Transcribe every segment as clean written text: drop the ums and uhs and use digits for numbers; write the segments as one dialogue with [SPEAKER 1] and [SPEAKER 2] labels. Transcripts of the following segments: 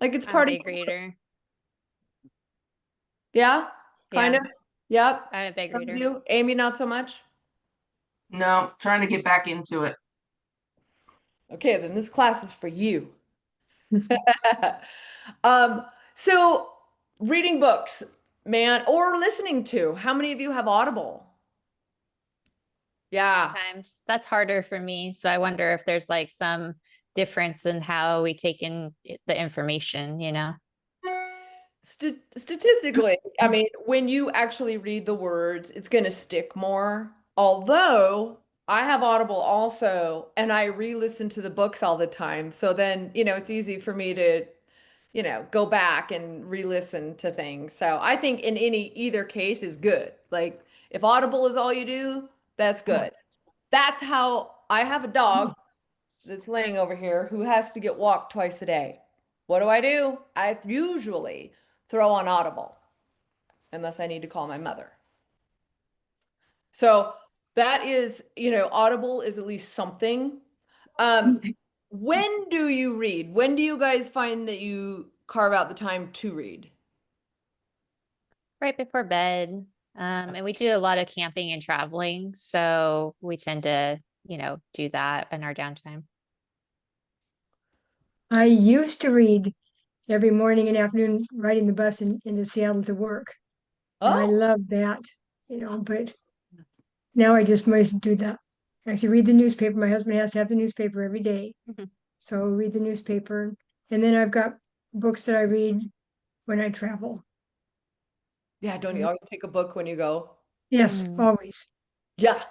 [SPEAKER 1] Like it's
[SPEAKER 2] I'm a
[SPEAKER 1] part of,
[SPEAKER 2] big reader.
[SPEAKER 1] yeah, kind
[SPEAKER 2] Yeah,
[SPEAKER 1] of. Yep.
[SPEAKER 2] I'm a big
[SPEAKER 1] Some of
[SPEAKER 2] reader.
[SPEAKER 1] you, Amy, not so much.
[SPEAKER 3] No, trying to get back into it.
[SPEAKER 1] Okay, then this class is for you. Um, so reading books, man, or listening to, how many of you have Audible? Yeah.
[SPEAKER 2] Sometimes that's harder for me. So I wonder if there's like some difference in how we take in the information, you know?
[SPEAKER 1] Statistically, I mean, when you actually read the words, it's going to stick more. Although I have Audible also, and I re-listen to the books all the time. So then, it's easy for me to, go back and re-listen to things. So I think in either case is good. Like if Audible is all you do, that's good. That's how I have a dog that's laying over here who has to get walked twice a day. What do? I usually throw on Audible unless I need to call my mother. So that is, Audible is at least something. Um, when do you read? When do you guys find that you carve out the time to read?
[SPEAKER 2] Right before bed. And we do a lot of camping and traveling. So we tend to, do that in our downtime.
[SPEAKER 4] I used to read every morning and afternoon riding the bus into Seattle to work. And I
[SPEAKER 1] Oh,
[SPEAKER 4] loved that, but now I just must do that. Actually read the newspaper. My husband has to have the newspaper every day.
[SPEAKER 2] Mhm.
[SPEAKER 4] So read the newspaper. And then I've got books that I read when I travel.
[SPEAKER 1] yeah. Don't you
[SPEAKER 4] And
[SPEAKER 1] always take a book when you go?
[SPEAKER 4] yes,
[SPEAKER 2] Mm.
[SPEAKER 4] always.
[SPEAKER 1] Yeah.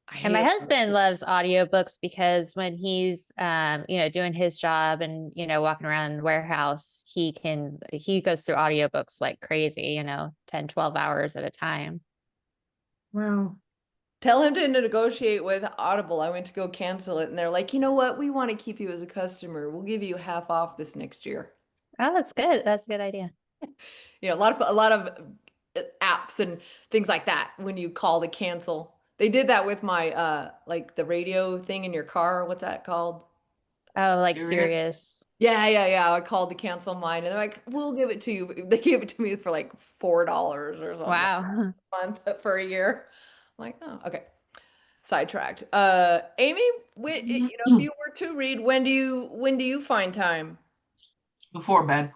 [SPEAKER 1] I
[SPEAKER 2] And
[SPEAKER 1] hate
[SPEAKER 2] my
[SPEAKER 1] it.
[SPEAKER 2] husband loves audiobooks because when he's doing his job and walking around the warehouse, he goes through audiobooks like crazy, 10, 12 hours at a time.
[SPEAKER 4] Wow.
[SPEAKER 1] Tell him to negotiate with Audible. I went to go cancel it, and they're like, you know what? We want to keep you as a customer. We'll give you half off this next year.
[SPEAKER 2] Oh, that's good. That's a good idea.
[SPEAKER 1] A lot of apps and things like that when you call to cancel. They did that with my like the radio thing in your car. What's that called?
[SPEAKER 2] Oh, like
[SPEAKER 3] Serious?
[SPEAKER 2] serious.
[SPEAKER 1] Yeah, yeah, yeah. I called to cancel mine, and they're like, "We'll give it to you." They gave it to me for like $4 or something like
[SPEAKER 2] Wow.
[SPEAKER 1] that a month for a year. I'm like, oh, okay. Sidetracked. Amy, if you were to read, when do you find time?
[SPEAKER 3] Before bed.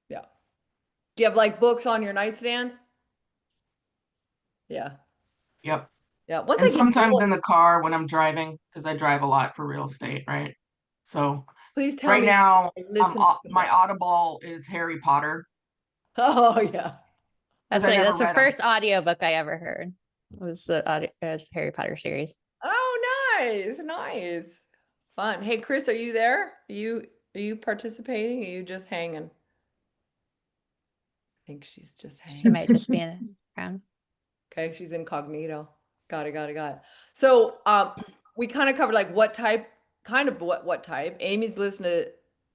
[SPEAKER 1] Yeah. Do you have like books on your nightstand? Yeah.
[SPEAKER 3] Yep.
[SPEAKER 1] Yeah. Once I
[SPEAKER 3] And
[SPEAKER 1] get
[SPEAKER 3] sometimes
[SPEAKER 1] going,
[SPEAKER 3] in the car when I'm driving, because I drive a lot for real estate, right? So
[SPEAKER 1] please tell
[SPEAKER 3] right
[SPEAKER 1] me
[SPEAKER 3] now,
[SPEAKER 1] I listen to the
[SPEAKER 3] my
[SPEAKER 1] book.
[SPEAKER 3] Audible is Harry Potter
[SPEAKER 1] Oh yeah.
[SPEAKER 3] because
[SPEAKER 2] That's
[SPEAKER 3] I
[SPEAKER 2] funny.
[SPEAKER 3] never
[SPEAKER 2] That's the
[SPEAKER 3] read them.
[SPEAKER 2] first audiobook I ever heard. Was the Harry Potter series.
[SPEAKER 1] Oh, nice, nice. Fun. Hey, Chris, are you there? Are you participating? Are you just hanging? I think she's just
[SPEAKER 2] She
[SPEAKER 1] hanging.
[SPEAKER 2] might just be in the background.
[SPEAKER 1] Okay, she's incognito. Got it, got it, got it. So, we kind of covered like what type. Amy's listening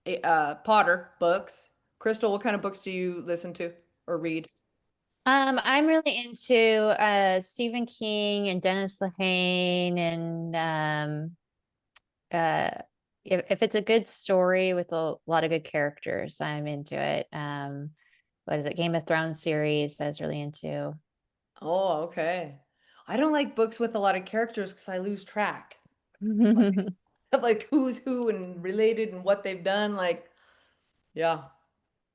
[SPEAKER 1] to Potter books. Crystal, what kind of books do you listen to or read?
[SPEAKER 2] I'm really into Stephen King and Dennis Lehane and uh if it's a good story with a lot of good characters, I'm into it. What is it? Game of Thrones series I was really into.
[SPEAKER 1] Oh, okay. I don't like books with a lot of characters because I lose track like, of like who's who and related and what they've done. Like, yeah.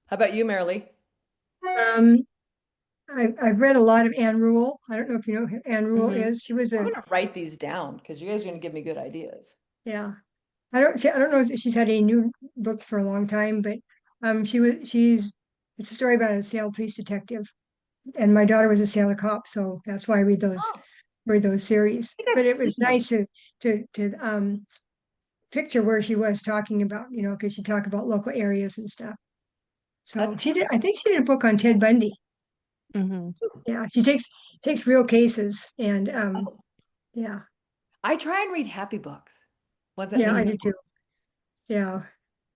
[SPEAKER 1] How about you, Marilee?
[SPEAKER 4] Um, I've read a lot of Anne Rule. I don't know if you know who Anne Rule
[SPEAKER 2] Hmm.
[SPEAKER 4] is. She was
[SPEAKER 1] I'm
[SPEAKER 4] a
[SPEAKER 1] gonna write these down because you guys are gonna give me good ideas.
[SPEAKER 4] yeah. I don't know if she's had any new books for a long time, but she's it's a story about a Seattle police detective. And my daughter was a Seattle cop, so that's why I
[SPEAKER 1] Oh,
[SPEAKER 4] read those series.
[SPEAKER 1] I think I've
[SPEAKER 4] But it
[SPEAKER 1] seen
[SPEAKER 4] was
[SPEAKER 1] them.
[SPEAKER 4] nice to picture where she was talking about, because she talked about local areas and stuff.
[SPEAKER 1] That's
[SPEAKER 4] So she did, I think she did a book on Ted Bundy.
[SPEAKER 2] Hmm.
[SPEAKER 4] Yeah, she takes real cases and
[SPEAKER 1] oh,
[SPEAKER 4] yeah,
[SPEAKER 1] I try and read happy books. What does that
[SPEAKER 4] yeah, I
[SPEAKER 1] mean?
[SPEAKER 4] do too. Yeah,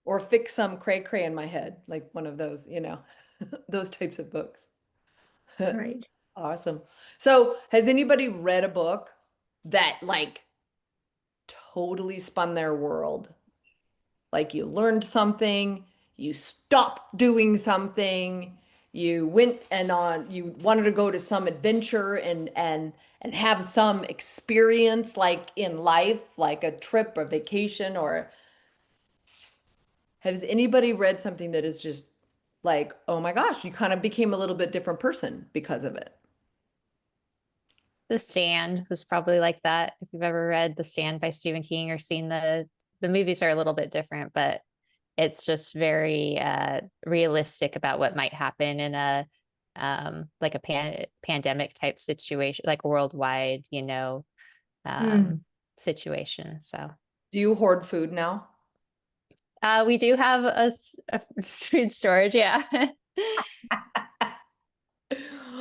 [SPEAKER 1] Or fix some cray cray in my head, like one of those, those types of books.
[SPEAKER 4] right.
[SPEAKER 1] Awesome. So, has anybody read a book that like totally spun their world? Like you learned something, you stopped doing something, you went and you wanted to go to some adventure and have some experience like in life, like a trip or vacation, or has anybody read something that is just like, oh my gosh, you kind of became a little bit different person because of it?
[SPEAKER 2] The Stand was probably like that. If you've ever read The Stand by Stephen King or seen the movies are a little bit different, but it's just very realistic about what might happen in a like a pandemic type situation, like worldwide,
[SPEAKER 4] Mm.
[SPEAKER 2] situation. So
[SPEAKER 1] Do you hoard food now?
[SPEAKER 2] we do have a food storage, yeah.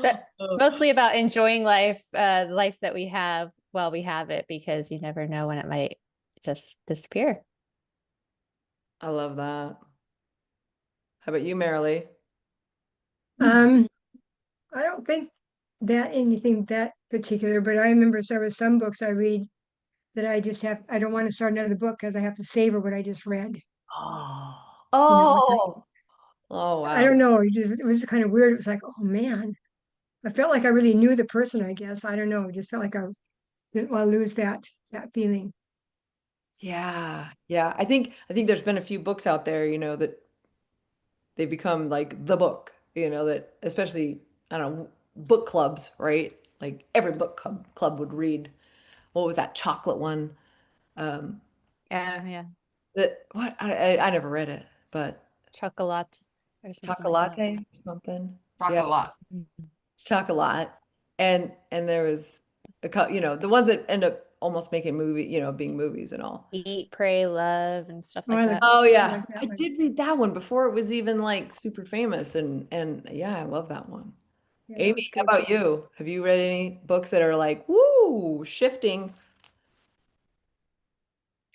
[SPEAKER 2] But
[SPEAKER 1] Oh,
[SPEAKER 2] mostly about enjoying life, the life that we have while we have it, because you never know when it might just disappear.
[SPEAKER 1] I love that. How about you, Marilee?
[SPEAKER 4] Um, I don't think that anything that particular, but I remember there were some books I read that I don't want to start another book because I have to savor what I just read.
[SPEAKER 1] Oh,
[SPEAKER 4] It's like,
[SPEAKER 1] oh, oh,
[SPEAKER 4] I
[SPEAKER 1] wow.
[SPEAKER 4] don't know. It was kind of weird. It was like, oh man, I felt like I really knew the person, I guess. I don't know. It just felt like I didn't want to lose that feeling.
[SPEAKER 1] Yeah, yeah. I think there's been a few books out there, that they become like the book, that especially, I don't know, book clubs, right? Like every book club would read. What was that chocolate one? Um,
[SPEAKER 2] Yeah.
[SPEAKER 1] that what I never read it, but
[SPEAKER 2] Chocolate or something like that.
[SPEAKER 1] chocolate something. Yeah,
[SPEAKER 3] Chocolat.
[SPEAKER 1] chocolate. And there was the ones that end up almost making being movies and all.
[SPEAKER 2] Eat, Pray, Love, and stuff
[SPEAKER 4] Oh,
[SPEAKER 2] like that.
[SPEAKER 1] Oh
[SPEAKER 4] I like
[SPEAKER 1] yeah,
[SPEAKER 4] that
[SPEAKER 1] I
[SPEAKER 4] one.
[SPEAKER 1] did read that one before it was even like super famous, and yeah, I love that one.
[SPEAKER 4] Yeah, that was
[SPEAKER 1] Amy, how
[SPEAKER 4] good.
[SPEAKER 1] about you? Have you read any books that are like, woo, shifting?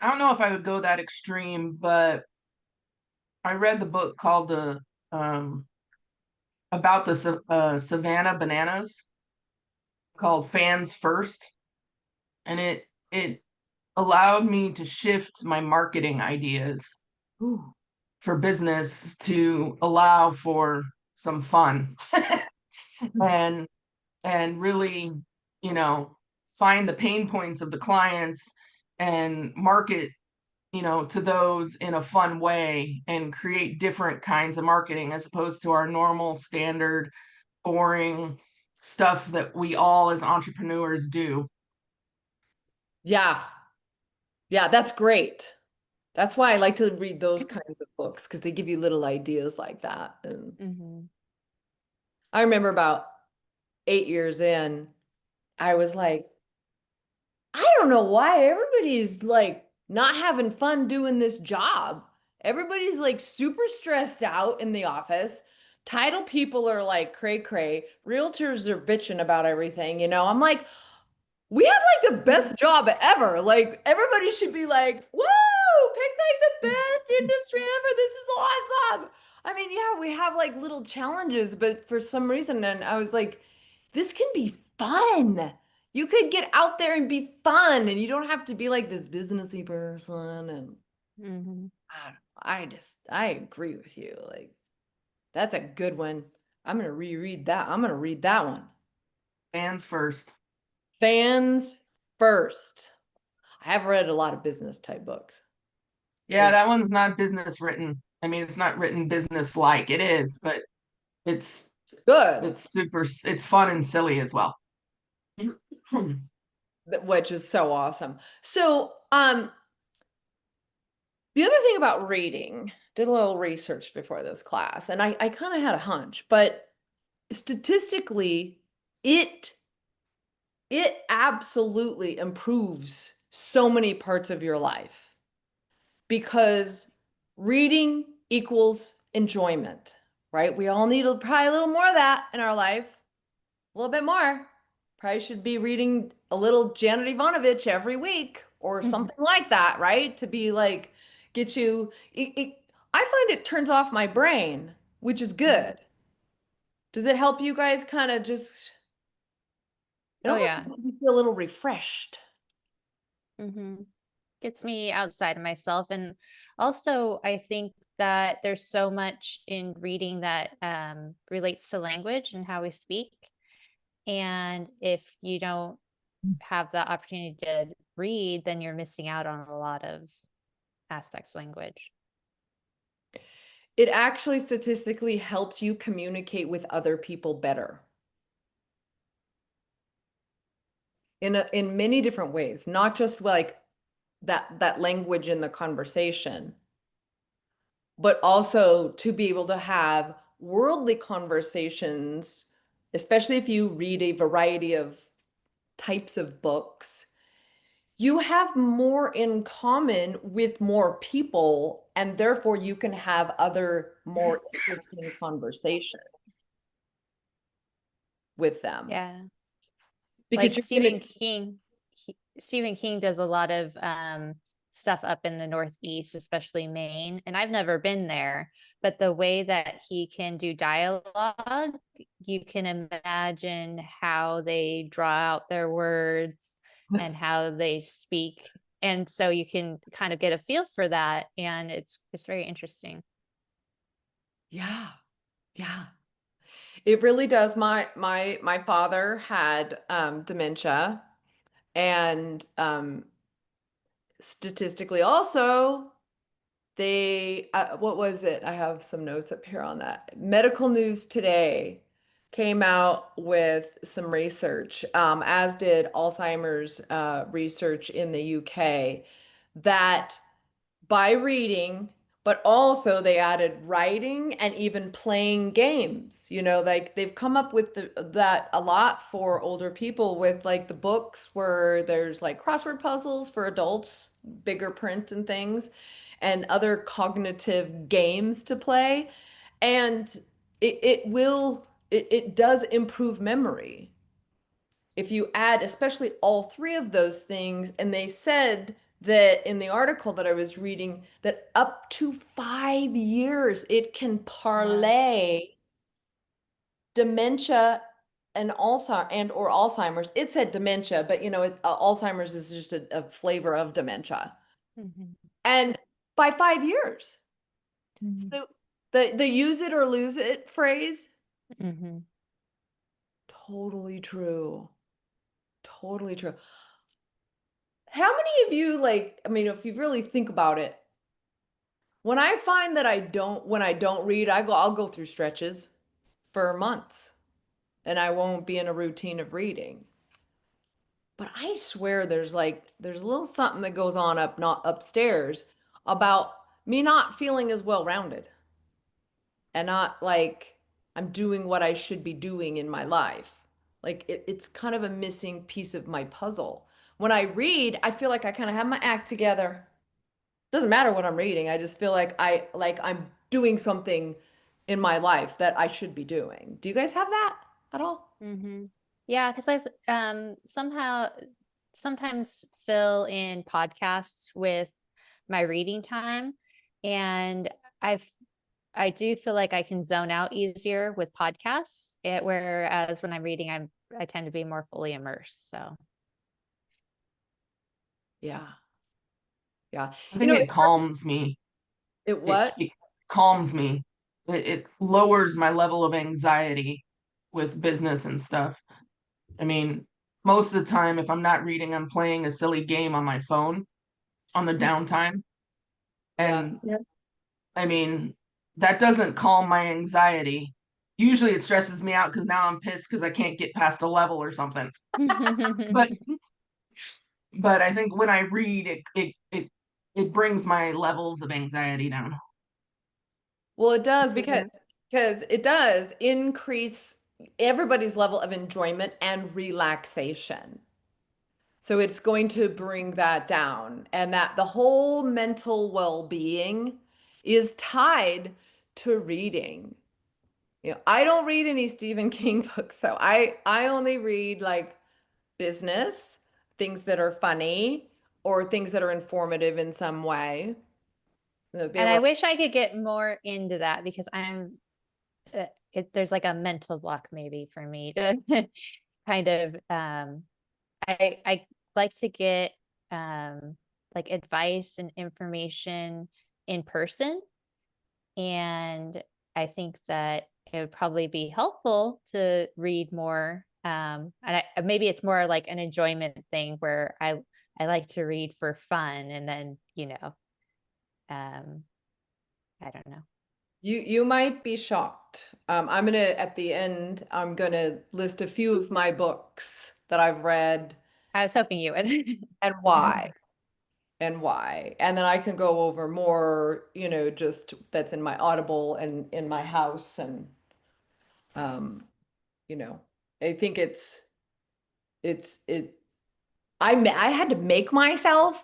[SPEAKER 3] I don't know if I would go that extreme, but I read the book called the about the Savannah bananas called Fans First, and it allowed me to shift my marketing ideas
[SPEAKER 1] Ooh.
[SPEAKER 3] for business to allow for some fun and really, you know, find the pain points of the clients and market, to those in a fun way and create different kinds of marketing as opposed to our normal standard boring stuff that we all as entrepreneurs do.
[SPEAKER 1] Yeah, yeah, that's great. That's why I like to read those kinds of books because they give you little ideas like that. And
[SPEAKER 2] Hmm.
[SPEAKER 1] I remember about 8 years in, I was like, I don't know why everybody's like not having fun doing this job. Everybody's like super stressed out in the office. Title people are like cray cray. Realtors are bitching about everything. I'm like, we have like the best job ever. Like everybody should be like, whoa, pick like the best industry ever. This is awesome. I mean, yeah, we have like little challenges, but for some reason, and I was like, this can be fun. You could get out there and be fun, and you don't have to be like this businessy person. And
[SPEAKER 2] Hmm.
[SPEAKER 1] I agree with you. Like, that's a good one. I'm gonna reread that. I'm gonna read that one.
[SPEAKER 3] Fans First.
[SPEAKER 1] Fans first. I have read a lot of business type books.
[SPEAKER 3] Yeah, that one's not business written. I mean, it's not written business like. It is, but it's
[SPEAKER 1] Good,
[SPEAKER 3] it's fun and silly as well.
[SPEAKER 1] which is so awesome. So, the other thing about reading, did a little research before this class, and I kind of had a hunch, but statistically, it it absolutely improves so many parts of your life because reading equals enjoyment, right? We all need probably a little more of that in our life, a little bit more. Probably should be reading a little Janet Ivanovich every week or something like that, right? To be like, get you, I find it turns off my brain, which is good. Does it help you guys kind of just, it
[SPEAKER 2] Oh
[SPEAKER 1] almost
[SPEAKER 2] yeah.
[SPEAKER 1] makes me feel a little refreshed.
[SPEAKER 2] Hmm. Gets me outside of myself. And also, I think that there's so much in reading that relates to language and how we speak. And if you don't have the opportunity to read, then you're missing out on a lot of aspects of language.
[SPEAKER 1] It actually statistically helps you communicate with other people better in many different ways, not just like that language in the conversation, but also to be able to have worldly conversations, especially if you read a variety of types of books. You have more in common with more people, and therefore you can have other more interesting conversations with them.
[SPEAKER 2] Yeah.
[SPEAKER 1] Because
[SPEAKER 2] Like
[SPEAKER 1] you're gonna,
[SPEAKER 2] Stephen King does a lot of stuff up in the Northeast, especially Maine. And I've never been there, but the way that he can do dialogue, you can imagine how they draw out their words and how they speak. And so you can kind of get a feel for that. And it's very interesting.
[SPEAKER 1] yeah, yeah. It really does. My father had dementia, and statistically also they what was it? I have some notes up here on that. Medical News Today came out with some research, as did Alzheimer's research in the UK, that by reading, but also they added writing and even playing games. You know, like they've come up with that a lot for older people with like the books where there's like crossword puzzles for adults, bigger print and things, and other cognitive games to play. And it does improve memory if you add especially all three of those things. And they said that in the article that I was reading that up to 5 years it can parlay dementia and Alzheimer's. It said dementia, but Alzheimer's is just a flavor of dementia.
[SPEAKER 2] Mhm.
[SPEAKER 1] And by 5 years.
[SPEAKER 2] Mhm.
[SPEAKER 1] So the use it or lose it phrase,
[SPEAKER 2] Mhm.
[SPEAKER 1] totally true. Totally true. How many of you, like, I mean, if you really think about it, when I find that when I don't read, I'll go through stretches for months and I won't be in a routine of reading. But I swear there's a little something that goes on not upstairs about me not feeling as well-rounded and not like I'm doing what I should be doing in my life. Like it's kind of a missing piece of my puzzle. When I read, I feel like I kind of have my act together. Doesn't matter what I'm reading. I just feel like I'm doing something in my life that I should be doing. Do you guys have that at all?
[SPEAKER 2] Mm-hmm. Yeah, because I've sometimes fill in podcasts with my reading time, and I do feel like I can zone out easier with podcasts, whereas when I'm reading, I tend to be more fully immersed. So
[SPEAKER 1] Yeah. Yeah.
[SPEAKER 3] I think it calms me.
[SPEAKER 1] It
[SPEAKER 3] It,
[SPEAKER 1] what?
[SPEAKER 3] it calms me. It lowers my level of anxiety with business and stuff. I mean, most of the time, if I'm not reading, I'm playing a silly game on my phone on the downtime.
[SPEAKER 1] Yeah.
[SPEAKER 3] And I mean, that doesn't calm my anxiety. Usually it stresses me out because now I'm pissed because I can't get past a level or something. But but I think when I read it brings my levels of anxiety down.
[SPEAKER 1] Well, it
[SPEAKER 4] I
[SPEAKER 1] does
[SPEAKER 4] see that.
[SPEAKER 1] because it does increase everybody's level of enjoyment and relaxation. So it's going to bring that down, and that the whole mental well-being is tied to reading. I don't read any Stephen King books, though. I only read like business, things that are funny or things that are informative in some way. They
[SPEAKER 2] and I
[SPEAKER 1] were
[SPEAKER 2] wish I could get more into that because there's like a mental block maybe for me to kind of I like to get like advice and information in person, And I think that it would probably be helpful to read more. Maybe it's more like an enjoyment thing where I like to read for fun, and then, I don't know.
[SPEAKER 1] You might be shocked. I'm gonna at the end, I'm gonna list a few of my books that I've read
[SPEAKER 2] I was hoping you would.
[SPEAKER 1] and why. And why. And then I can go over more, just that's in my Audible and in my house. And, um, you know, I think it, I had to make myself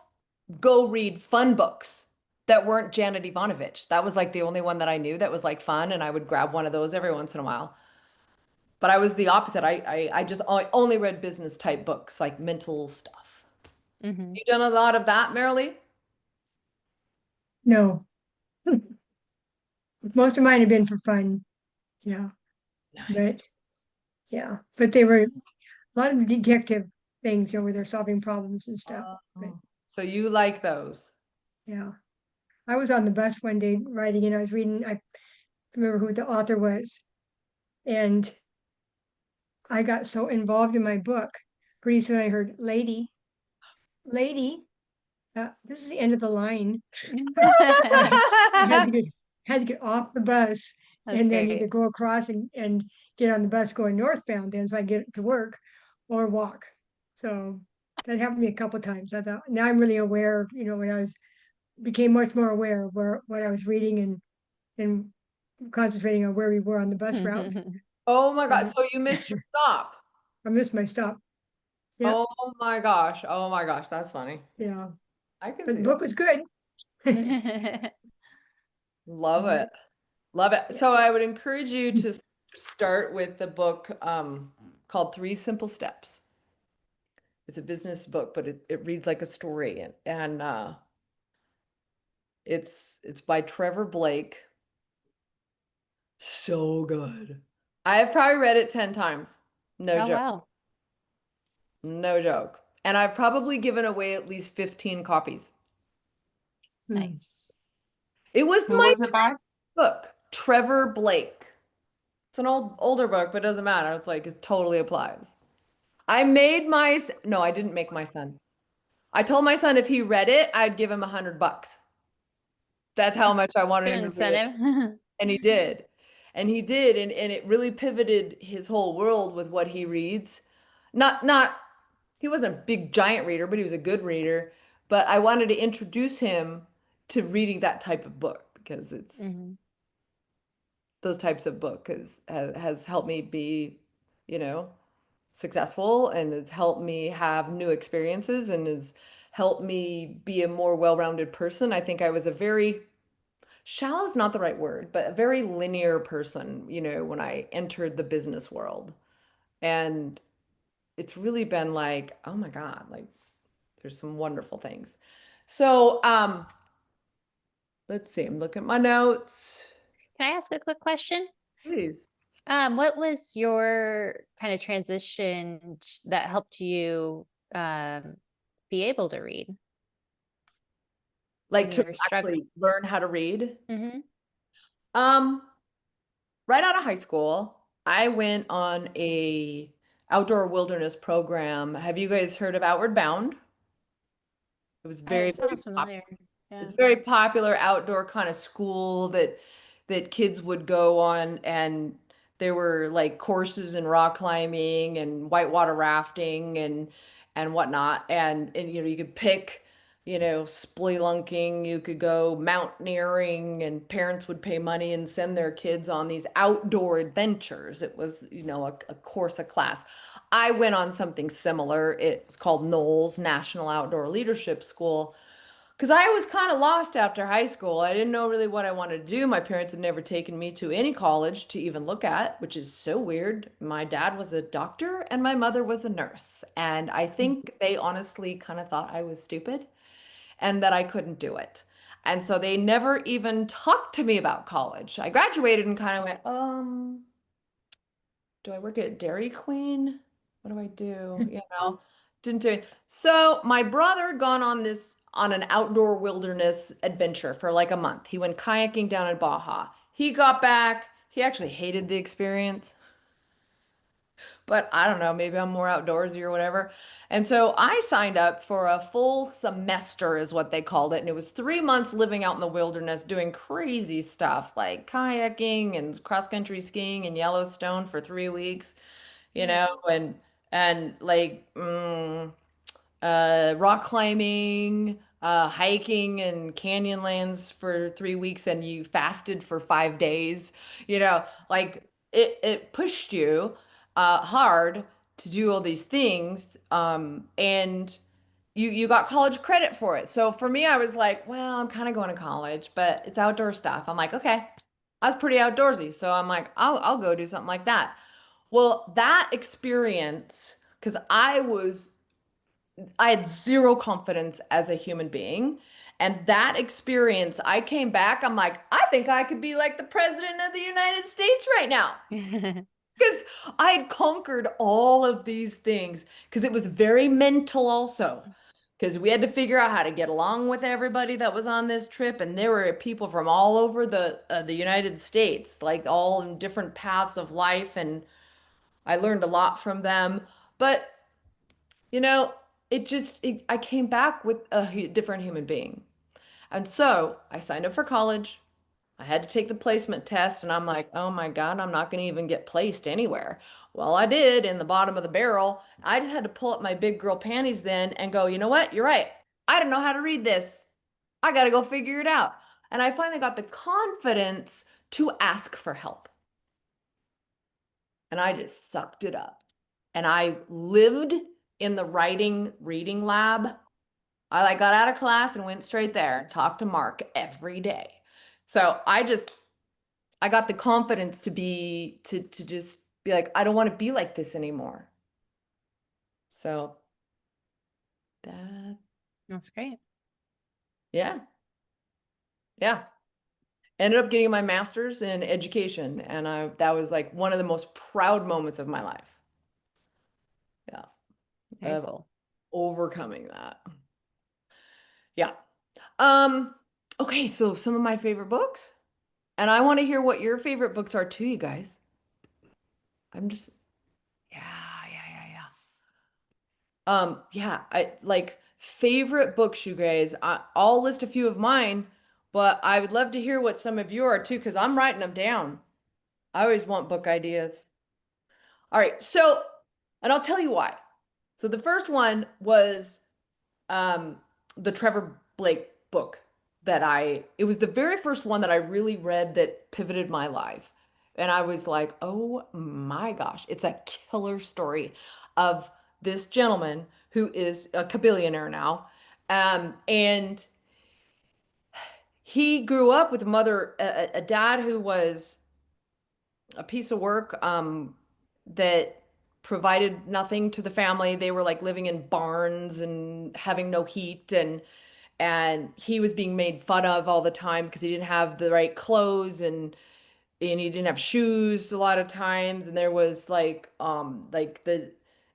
[SPEAKER 1] go read fun books that weren't Janet Ivanovich. That was like the only one that I knew that was like fun. And I would grab one of those every once in a while. But I was the opposite. I only read business type books, like mental stuff.
[SPEAKER 2] Mhm.
[SPEAKER 1] You done a lot of that, Marilee?
[SPEAKER 4] No. Most of mine have been for fun. Yeah.
[SPEAKER 1] Nice.
[SPEAKER 4] But yeah, but they were a lot of detective things, where they're solving problems and stuff. But
[SPEAKER 1] So you like those?
[SPEAKER 4] yeah, I was on the bus one day riding and I was reading, I remember who the author was. And I got so involved in my book. Pretty soon I heard, lady, this is the end of the line. I had to get off the bus
[SPEAKER 2] That's
[SPEAKER 4] and then either
[SPEAKER 2] great.
[SPEAKER 4] go across and get on the bus going northbound then if I get to work, or walk. So that happened to me a couple of times. I thought now I'm really aware, when I became much more aware of what I was reading and concentrating on where we were on the bus route.
[SPEAKER 1] Oh my God.
[SPEAKER 4] So
[SPEAKER 1] So you missed your stop.
[SPEAKER 4] I missed my stop. Yeah,
[SPEAKER 1] Oh my gosh. Oh my gosh. That's funny.
[SPEAKER 4] yeah.
[SPEAKER 1] I can
[SPEAKER 4] But
[SPEAKER 1] see
[SPEAKER 4] the
[SPEAKER 1] that.
[SPEAKER 4] book was good.
[SPEAKER 1] Love it. Love it.
[SPEAKER 4] Yeah.
[SPEAKER 1] So I would encourage you to start with the book called Three Simple Steps. It's a business book, but it reads like a story. And it's by Trevor Blake. So good. I have probably read it 10 times. No
[SPEAKER 2] Oh,
[SPEAKER 1] joke.
[SPEAKER 2] wow.
[SPEAKER 1] No joke. And I've probably given away at least 15 copies.
[SPEAKER 4] Hmm.
[SPEAKER 2] Nice.
[SPEAKER 1] It was
[SPEAKER 3] Who
[SPEAKER 1] my
[SPEAKER 3] was it by?
[SPEAKER 1] book, Trevor Blake. It's an older book, but it doesn't matter. It's like it totally applies. I made no, I didn't make my son. I told my son if he read it, I'd give him $100. That's how much I wanted
[SPEAKER 2] Good
[SPEAKER 1] him to read it.
[SPEAKER 2] incentive.
[SPEAKER 1] And he did. And he did. And it really pivoted his whole world with what he reads. Not he wasn't a big giant reader, but he was a good reader. But I wanted to introduce him to reading that type of book because it's
[SPEAKER 2] Mhm.
[SPEAKER 1] those types of book has helped me be, you know, successful, and it's helped me have new experiences, and has helped me be a more well-rounded person. I think I was a very shallow is not the right word, but a very linear person, when I entered the business world. And it's really been like, oh my God, like there's some wonderful things. So, let's see, I'm looking at my notes.
[SPEAKER 2] Can I ask a quick question?
[SPEAKER 1] Please.
[SPEAKER 2] What was your kind of transition that helped you be able to read
[SPEAKER 1] Like
[SPEAKER 2] when you
[SPEAKER 1] to
[SPEAKER 2] were struggling?
[SPEAKER 1] actually learn how to read.
[SPEAKER 2] Hmm.
[SPEAKER 1] Um, right out of high school, I went on a outdoor wilderness program. Have you guys heard of Outward Bound? It was
[SPEAKER 2] It
[SPEAKER 1] very, very
[SPEAKER 2] sounds familiar. Yeah.
[SPEAKER 1] it's very popular outdoor kind of school that kids would go on, and there were like courses in rock climbing and whitewater rafting and whatnot. And you could pick, spelunking, you could go mountaineering, and parents would pay money and send their kids on these outdoor adventures. It was, a course, a class. I went on something similar. It's called Knowles National Outdoor Leadership School. Because I was kind of lost after high school. I didn't know really what I wanted to do. My parents had never taken me to any college to even look at, which is so weird. My dad was a doctor and my mother was a nurse. And I think they honestly kind of thought I was stupid and that I couldn't do it. And so they never even talked to me about college. I graduated and kind of went, do I work at Dairy Queen? What do I do? Didn't do it. So my brother had gone on an outdoor wilderness adventure for like a month. He went kayaking down in Baja. He got back. He actually hated the experience, but I don't know, maybe I'm more outdoorsy or whatever. And so I signed up for a full semester, is what they called it. And it was 3 months living out in the wilderness doing crazy stuff like kayaking and cross-country skiing in Yellowstone for 3 weeks, you know,
[SPEAKER 2] Nice.
[SPEAKER 1] and like rock climbing, hiking in canyonlands for 3 weeks, and you fasted for 5 days. Like it pushed you hard to do all these things, and you got college credit for it. So for me, I was like, well, I'm kind of going to college, but it's outdoor stuff. I'm like, okay, I was pretty outdoorsy, so I'm like, I'll go do something like that. Well, that experience, because I had zero confidence as a human being. And that experience, I came back, I'm like, I think I could be like the president of the United States right now. Because I had conquered all of these things. Because it was very mental also. Because we had to figure out how to get along with everybody that was on this trip. And there were people from all over the United States, like all in different paths of life. And I learned a lot from them. But you know, I came back with a different human being. And so I signed up for college. I had to take the placement test, and I'm like, oh my God, I'm not going to even get placed anywhere. Well, I did in the bottom of the barrel. I just had to pull up my big girl panties then and go, you know what? You're right. I don't know how to read this. I got to go figure it out. And I finally got the confidence to ask for help. And I just sucked it up. And I lived in the writing reading lab. I like got out of class and went straight there and talked to Mark every day. So I got the confidence to just be like, I don't want to be like this anymore. So that,
[SPEAKER 2] That's great.
[SPEAKER 1] yeah. Yeah. Ended up getting my master's in education, and that was like one of the most proud moments of my life. Yeah.
[SPEAKER 2] Very
[SPEAKER 1] Of
[SPEAKER 2] cool.
[SPEAKER 1] overcoming that. Yeah. Okay, so some of my favorite books, and I want to hear what your favorite books are too, you guys. I'm just, yeah, yeah, yeah, yeah. Yeah, I like favorite books, you guys. I'll list a few of mine, but I would love to hear what some of you are too, because I'm writing them down. I always want book ideas. All right, so, and I'll tell you why. So the first one was um the Trevor Blake book it was the very first one that I really read that pivoted my life. And I was like, oh my gosh, it's a killer story of this gentleman who is a billionaire now. And he grew up with a dad who was a piece of work that provided nothing to the family. They were like living in barns and having no heat, and he was being made fun of all the time because he didn't have the right clothes, and he didn't have shoes a lot of times, and there was like the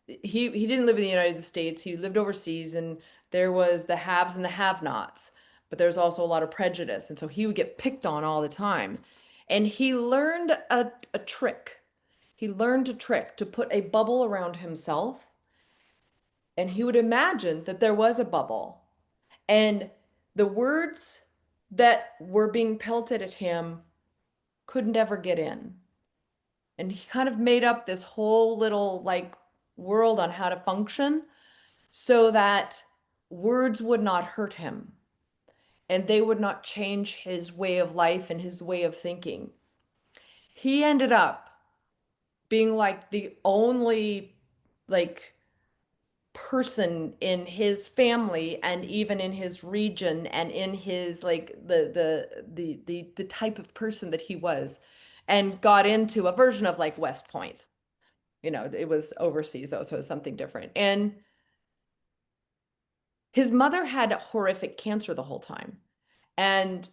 [SPEAKER 1] he didn't live in the United States. He lived overseas, and there was the haves and the have-nots, but there's also a lot of prejudice, and so he would get picked on all the time. And he learned a trick. He learned a trick to put a bubble around himself, and he would imagine that there was a bubble, and the words that were being pelted at him couldn't ever get in. And he kind of made up this whole little like world on how to function so that words would not hurt him and they would not change his way of life and his way of thinking. He ended up being like the only like person in his family and even in his region and in his like the type of person that he was, and got into a version of like West Point. It was overseas though, so it was something different. And his mother had horrific cancer the whole time. And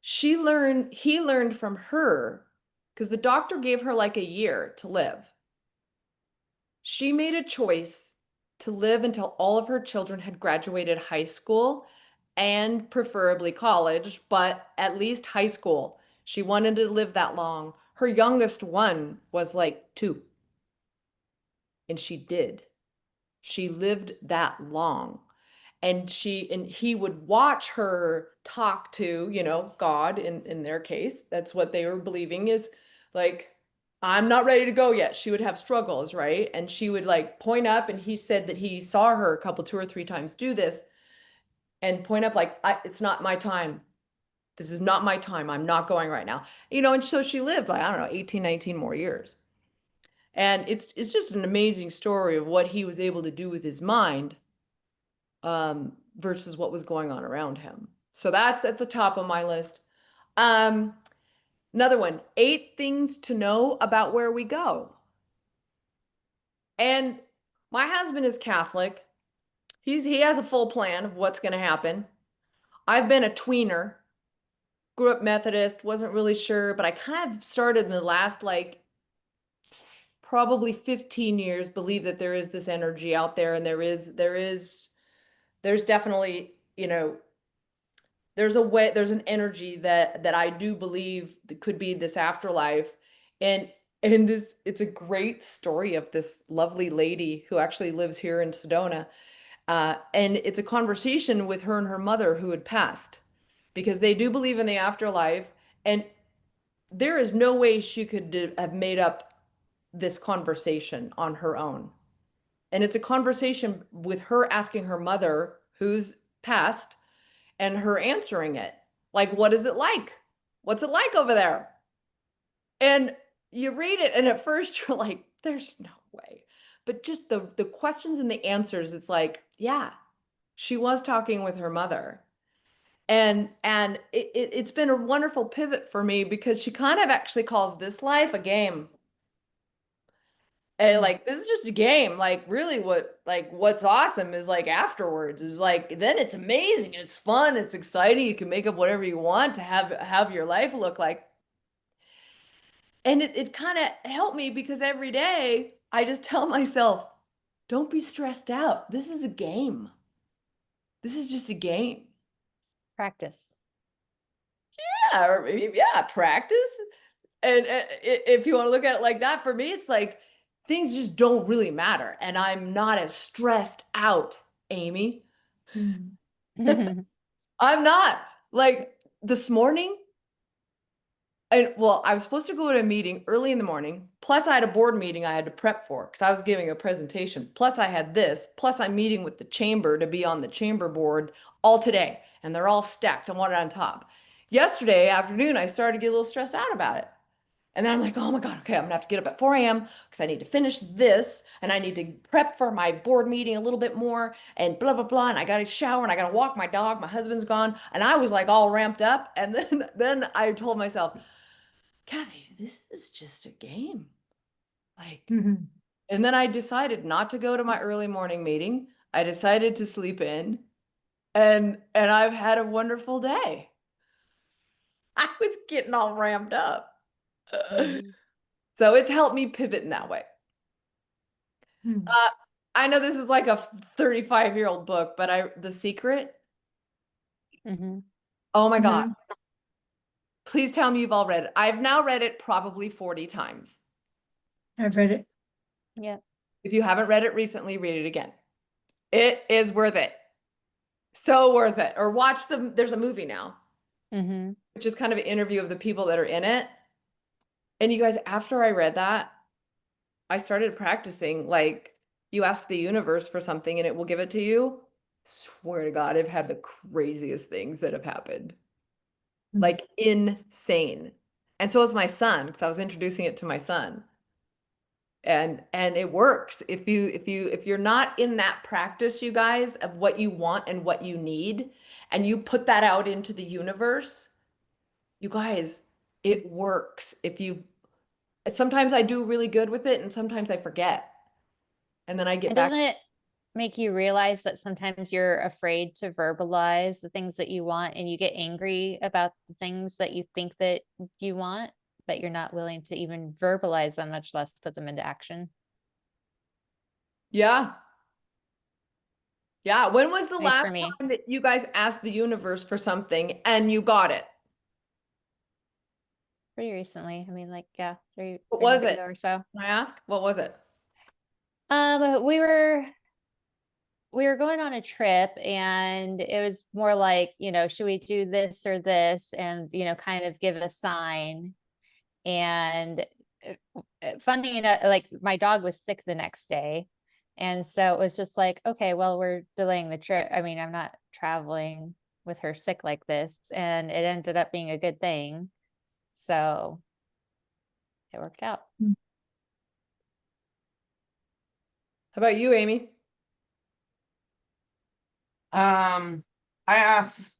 [SPEAKER 1] he learned from her because the doctor gave her like a year to live. She made a choice to live until all of her children had graduated high school and preferably college, but at least high school. She wanted to live that long. Her youngest one was like 2, and she did. She lived that long. And he would watch her talk to, God in their case. That's what they were believing is like, I'm not ready to go yet. She would have struggles, right? And she would like point up, and he said that he saw her a couple, 2 or 3 times do this and point up like, it's not my time. This is not my time. I'm not going right now. And so she lived like, I don't know, 18, 19 more years. And it's just an amazing story of what he was able to do with his mind versus what was going on around him. So that's at the top of my list. Um, Another one, 8 things to know about where we go. And my husband is Catholic. He has a full plan of what's going to happen. I've been a tweener. Grew up Methodist, wasn't really sure, but I kind of started in the last like probably 15 years believe that there is this energy out there, and there's definitely, there's a way, there's an energy that I do believe that could be this afterlife. And this, it's a great story of this lovely lady who actually lives here in Sedona. And it's a conversation with her and her mother who had passed, because they do believe in the afterlife. And there is no way she could have made up this conversation on her own. And it's a conversation with her asking her mother, who's passed, and her answering it. Like, what is it like? What's it like over there? And you read it, and at first you're like, there's no way. But just the questions and the answers, it's like, yeah, she was talking with her mother. And it's been a wonderful pivot for me, because she kind of actually calls this life a game. And like, this is just a game. Like, really what's awesome is like afterwards is like, then it's amazing. It's fun. It's exciting. You can make up whatever you want to have your life look like. And it kind of helped me, because every day I just tell myself, don't be stressed out. This is a game. This is just a game.
[SPEAKER 2] Practice.
[SPEAKER 1] Yeah, or maybe, yeah, practice. And if you want to look at it like that, for me, it's like things just don't really matter. And I'm not as stressed out, Amy. I'm not. Like this morning, well, I was supposed to go to a meeting early in the morning. Plus, I had a board meeting I had to prep for because I was giving a presentation. Plus, I had this. Plus, I'm meeting with the chamber to be on the chamber board all today. And they're all stacked and one on top. Yesterday afternoon, I started to get a little stressed out about it. And then I'm like, oh my God, okay, I'm gonna have to get up at 4 a.m. because I need to finish this and I need to prep for my board meeting a little bit more and blah, blah, blah. And I gotta shower and I gotta walk my dog. My husband's gone. And I was like all ramped up. And then I told myself, Kathy, this is just a game. Like, and then I decided not to go to my early morning meeting. I decided to sleep in, and I've had a wonderful day. I was getting all ramped up. So it's helped me pivot in that way. I know this is like a 35-year-old book, but The Secret. Oh my God. Please tell me you've all read it. I've now read it probably 40 times.
[SPEAKER 4] I've read it.
[SPEAKER 2] Yeah.
[SPEAKER 1] If you haven't read it recently, read it again. It is worth it. So worth it. Or watch there's a movie now, which is kind of an interview of the people that are in it. And you guys, after I read that, I started practicing, like, you ask the universe for something and it will give it to you. Swear to God, I've had the craziest things that have happened. Like insane. And so is my son, because I was introducing it to my son. And it works. If you're not in that practice, you guys, of what you want and what you need, and you put that out into the universe, you guys, it works. Sometimes I do really good with it and sometimes I forget. And then I get
[SPEAKER 2] And
[SPEAKER 1] back.
[SPEAKER 2] doesn't it make you realize that sometimes you're afraid to verbalize the things that you want, and you get angry about the things that you think that you want, but you're not willing to even verbalize them, much less put them into action?
[SPEAKER 1] Yeah. Yeah. When was the
[SPEAKER 2] At least for
[SPEAKER 1] last
[SPEAKER 2] me.
[SPEAKER 1] time that you guys asked the universe for something and you got it?
[SPEAKER 2] Pretty recently. I mean, like, yeah, three
[SPEAKER 1] What
[SPEAKER 2] three
[SPEAKER 1] was
[SPEAKER 2] months
[SPEAKER 1] it?
[SPEAKER 2] ago or so.
[SPEAKER 1] Can I ask? What was it?
[SPEAKER 2] We were going on a trip, and it was more like, should we do this or this, and kind of give a sign. And funny enough, like, my dog was sick the next day, and so it was just like, okay, well, we're delaying the trip. I mean, I'm not traveling with her sick like this, and it ended up being a good thing. So it worked out.
[SPEAKER 1] How about you, Amy?
[SPEAKER 3] I asked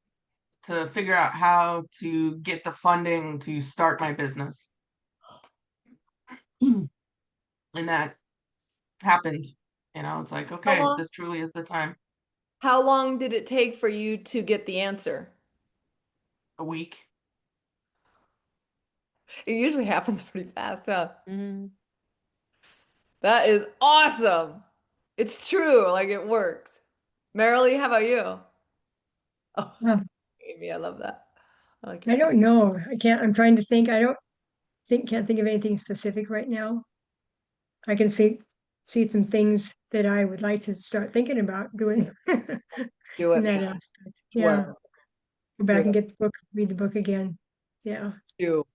[SPEAKER 3] to figure out how to get the funding to start my business. And that happened. It's like,
[SPEAKER 1] How
[SPEAKER 3] okay,
[SPEAKER 1] long,
[SPEAKER 3] this truly is the time.
[SPEAKER 1] how long did it take for you to get the answer?
[SPEAKER 3] A week.
[SPEAKER 1] It usually happens pretty fast, huh?
[SPEAKER 2] Mhm.
[SPEAKER 1] That is awesome. It's true. Like it works. Marilee, how about you? Oh,
[SPEAKER 4] Well,
[SPEAKER 1] Amy, I love that.
[SPEAKER 4] I
[SPEAKER 1] Okay.
[SPEAKER 4] don't know. I'm trying to think. Can't think of anything specific right now. I can see some things that I would like to start thinking about doing
[SPEAKER 1] Do
[SPEAKER 4] in
[SPEAKER 1] it.
[SPEAKER 4] that aspect. Yeah.
[SPEAKER 1] Sure.
[SPEAKER 4] Go
[SPEAKER 1] Do
[SPEAKER 4] back and
[SPEAKER 1] it.
[SPEAKER 4] get the book, read the book again. Yeah.
[SPEAKER 1] Do.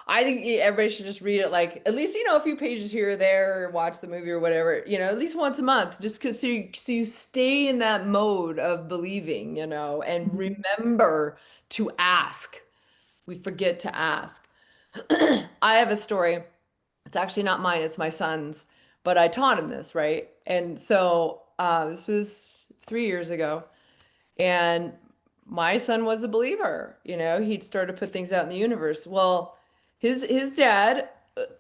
[SPEAKER 1] I think everybody should just read it like at least, a few pages here or there, or watch the movie or whatever, at least once a month, just because so you stay in that mode of believing, and
[SPEAKER 4] Mhm.
[SPEAKER 1] remember to ask. We forget to ask. I have a story. It's actually not mine, it's my son's, but I taught him this, right? And so this was 3 years ago. And my son was a believer, he'd started to put things out in the universe. Well, his dad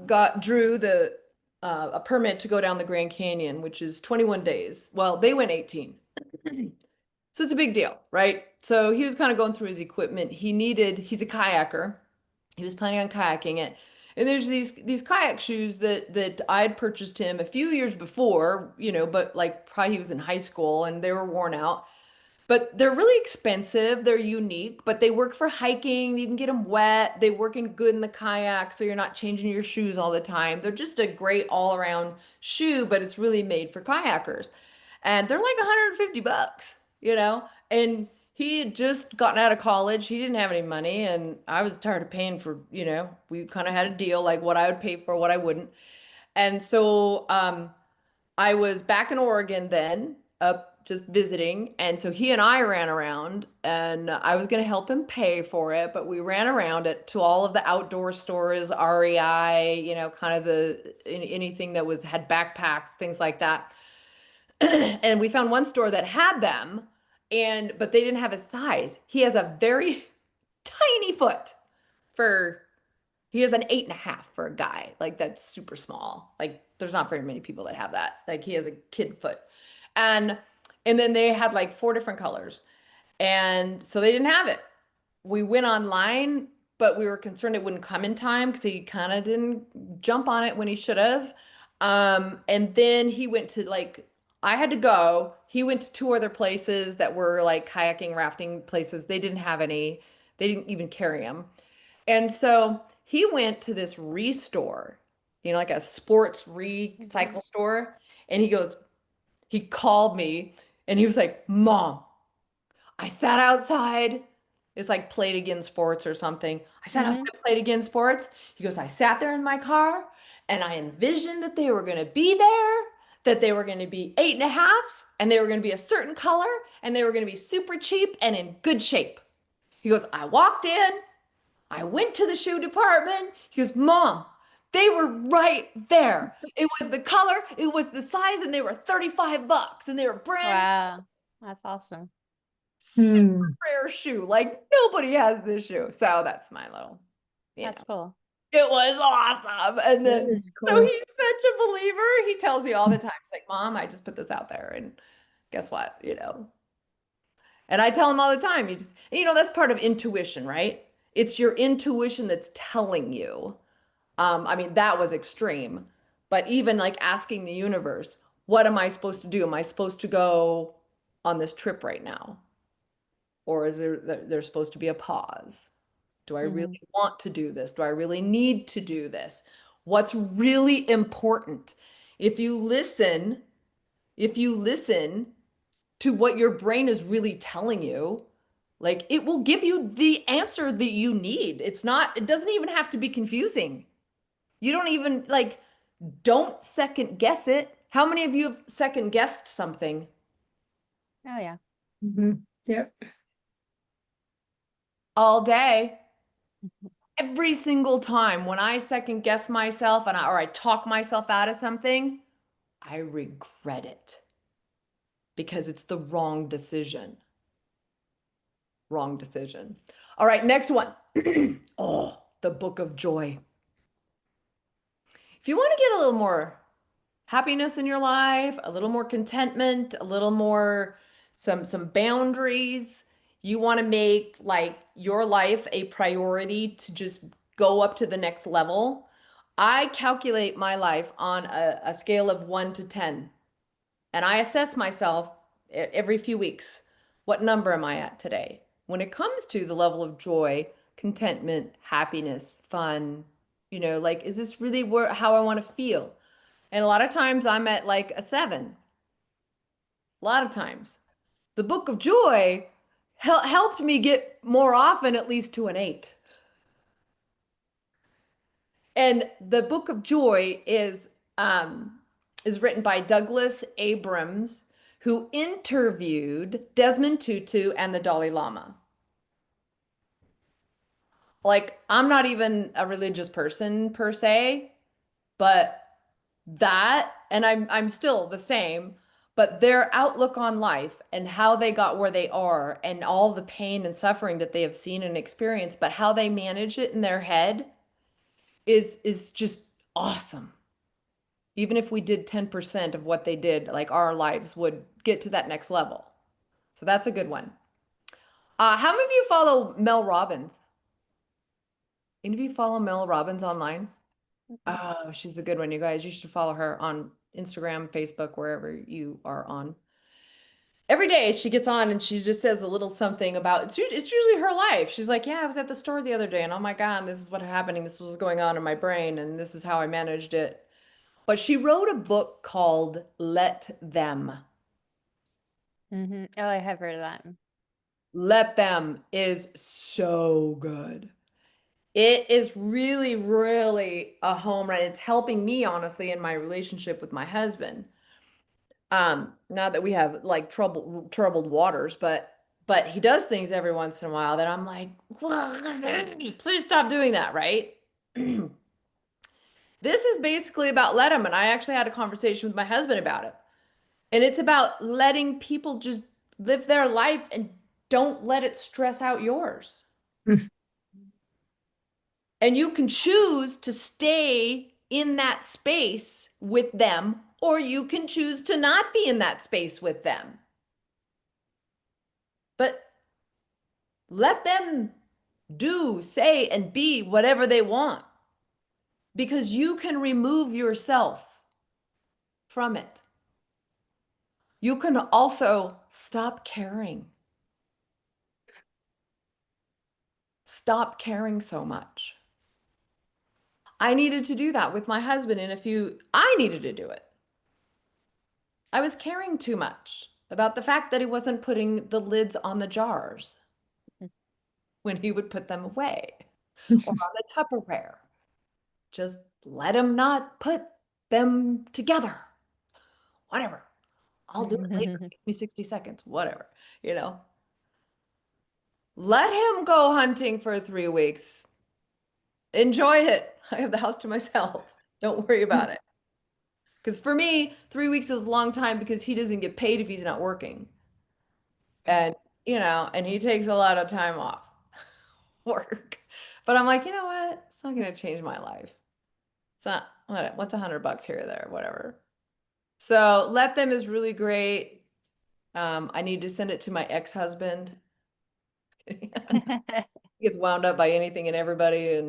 [SPEAKER 1] got drew the a permit to go down the Grand Canyon, which is 21 days. Well, they went 18. So it's a big deal, right? So he was kind of going through his equipment. He's a kayaker. He was planning on kayaking it. And there's these kayak shoes that I'd purchased him a few years before, but like probably he was in high school and they were worn out. But they're really expensive. They're unique, but they work for hiking. You can get them wet. They work in good in the kayak, so you're not changing your shoes all the time. They're just a great all-around shoe, but it's really made for kayakers. And they're like 150 bucks. And he had just gotten out of college. He didn't have any money, and I was tired of paying for, we kind of had a deal like what I would pay for, what I wouldn't. And so I was back in Oregon then, up just visiting. And so he and I ran around, and I was going to help him pay for it, but we ran around it to all of the outdoor stores, REI, kind of anything that had backpacks, things like that. And we found one store that had them, but they didn't have his size. He has a very tiny foot for he has an 8.5 for a guy. Like that's super small. Like there's not very many people that have that. Like he has a kid foot. And and then they had like four different colors. And so they didn't have it. We went online, but we were concerned it wouldn't come in time because he kind of didn't jump on it when he should have. And then he went to like I had to go. He went to two other places that were like kayaking, rafting places. They didn't have any. They didn't even carry them. And so he went to this restore, like a sports recycle store. And he called me and he was like, Mom, I sat outside. It's like Played Again Sports or something. I sat outside
[SPEAKER 2] Mhm.
[SPEAKER 1] Played Again Sports. He goes, I sat there in my car and I envisioned that they were going to be there, that they were going to be 8.5s, and they were going to be a certain color, and they were going to be super cheap and in good shape. He goes, I walked in. I went to the shoe department. He goes, Mom, they were right there. It was the color, it was the size, and they were 35 bucks, and they were brand
[SPEAKER 2] Wow. That's awesome.
[SPEAKER 1] super
[SPEAKER 4] Hmm.
[SPEAKER 1] rare shoe. Like nobody has this shoe. So that's my little, you know,
[SPEAKER 2] That's cool.
[SPEAKER 1] it was awesome. And
[SPEAKER 4] That
[SPEAKER 1] then,
[SPEAKER 4] is
[SPEAKER 1] so
[SPEAKER 4] cool.
[SPEAKER 1] he's such a believer. He tells me all the time, he's like, Mom, I just put this out there. And guess what? And I tell him all the time, that's part of intuition, right? It's your intuition that's telling you. I mean, that was extreme. But even like asking the universe, what am I supposed to do? Am I supposed to go on this trip right now? Or is there's supposed to be a pause? Do I really
[SPEAKER 2] Mhm.
[SPEAKER 1] want to do this? Do I really need to do this? What's really important? If you listen, if you listen to what your brain is really telling you, like it will give you the answer that you need. It doesn't even have to be confusing. You don't even like, don't second guess it. How many of you have second guessed something?
[SPEAKER 2] Oh yeah.
[SPEAKER 4] Yep.
[SPEAKER 1] All day? Every single time when I second guess myself or I talk myself out of something, I regret it because it's the wrong decision. Wrong decision. All right, next one. Oh, the Book of Joy. If you want to get a little more happiness in your life, a little more contentment, a little more some boundaries, you want to make like your life a priority to just go up to the next level. I calculate my life on a scale of 1 to 10, and I assess myself every few weeks. What number am I at today? When it comes to the level of joy, contentment, happiness, fun, like, is this really how I want to feel? And a lot of times I'm at like a 7. A lot of times. The Book of Joy helped me get more often at least to an 8. And the Book of Joy is written by Douglas Abrams, who interviewed Desmond Tutu and the Dalai Lama. Like, I'm not even a religious person per se, but and I'm still the same, but their outlook on life and how they got where they are and all the pain and suffering that they have seen and experienced, but how they manage it in their head is just awesome. Even if we did 10% of what they did, like our lives would get to that next level. So that's a good one. How many of you follow Mel Robbins? Any of you follow Mel Robbins online?
[SPEAKER 2] Mhm.
[SPEAKER 1] Oh, she's a good one, you guys. You should follow her on Instagram, Facebook, wherever you are on. Every day she gets on and she just says a little something about it's usually her life. She's like, yeah, I was at the store the other day and oh my God, this is what happening. This was going on in my brain and this is how I managed it. But she wrote a book called Let Them.
[SPEAKER 2] Mhm. Oh, I have heard of that.
[SPEAKER 1] Let Them is so good. It is really, really a home run. It's helping me, honestly, in my relationship with my husband. Not that we have like troubled waters, but he does things every once in a while that I'm like, please stop doing that, right? This is basically about let him, and I actually had a conversation with my husband about it. And it's about letting people just live their life and don't let it stress out yours. And you can choose to stay in that space with them, or you can choose to not be in that space with them. But let them do, say, and be whatever they want because you can remove yourself from it. You can also stop caring. Stop caring so much. I needed to do that with my husband I needed to do it. I was caring too much about the fact that he wasn't putting the lids on the jars when he would put them away or on the Tupperware. Just let him not put them together. Whatever. I'll do it later. It takes me 60 seconds, whatever, you know. Let him go hunting for 3 weeks. Enjoy it. I have the house to myself. Don't worry about it. Because for me, 3 weeks is a long time because he doesn't get paid if he's not working. And, and he takes a lot of time off work. But I'm like, you know what? It's not going to change my life. It's not, what's $100 here or there, whatever. So Let Them is really great. I need to send it to my ex-husband. He gets wound up by anything and everybody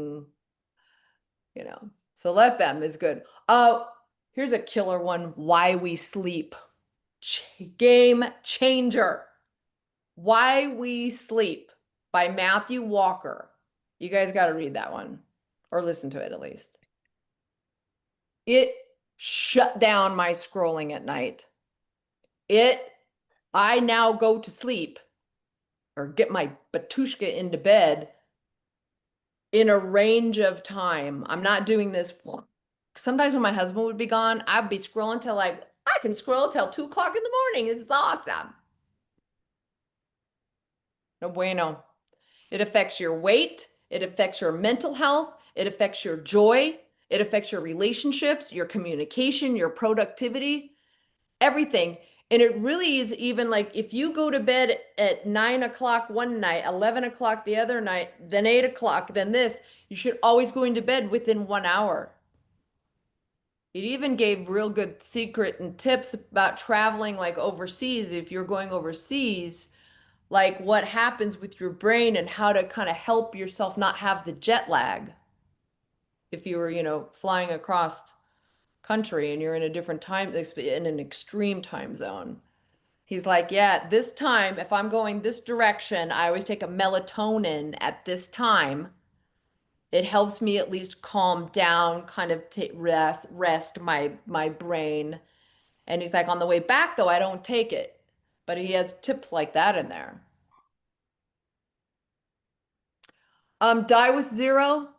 [SPEAKER 1] so Let Them is good. Oh, here's a killer one, Why We Sleep. Game changer. Why We Sleep by Matthew Walker. You guys got to read that one or listen to it at least. It shut down my scrolling at night. I now go to sleep or get my batushka into bed in a range of time. I'm not doing this. Sometimes when my husband would be gone, I'd be scrolling till like, I can scroll till 2 o'clock in the morning. It's awesome. No bueno. It affects your weight. It affects your mental health. It affects your joy. It affects your relationships, your communication, your productivity, everything. And it really is even like if you go to bed at 9 o'clock one night, 11 o'clock the other night, then 8 o'clock, then this, you should always go into bed within 1 hour. It even gave real good secret and tips about traveling like overseas. If you're going overseas, like what happens with your brain and how to kind of help yourself not have the jet lag. If you were, flying across country and you're in a different time, in an extreme time zone. He's like, yeah, this time, if I'm going this direction, I always take a melatonin at this time. It helps me at least calm down, kind of rest my brain. And he's like, on the way back though, I don't take it. But he has tips like that in there. Die with Zero.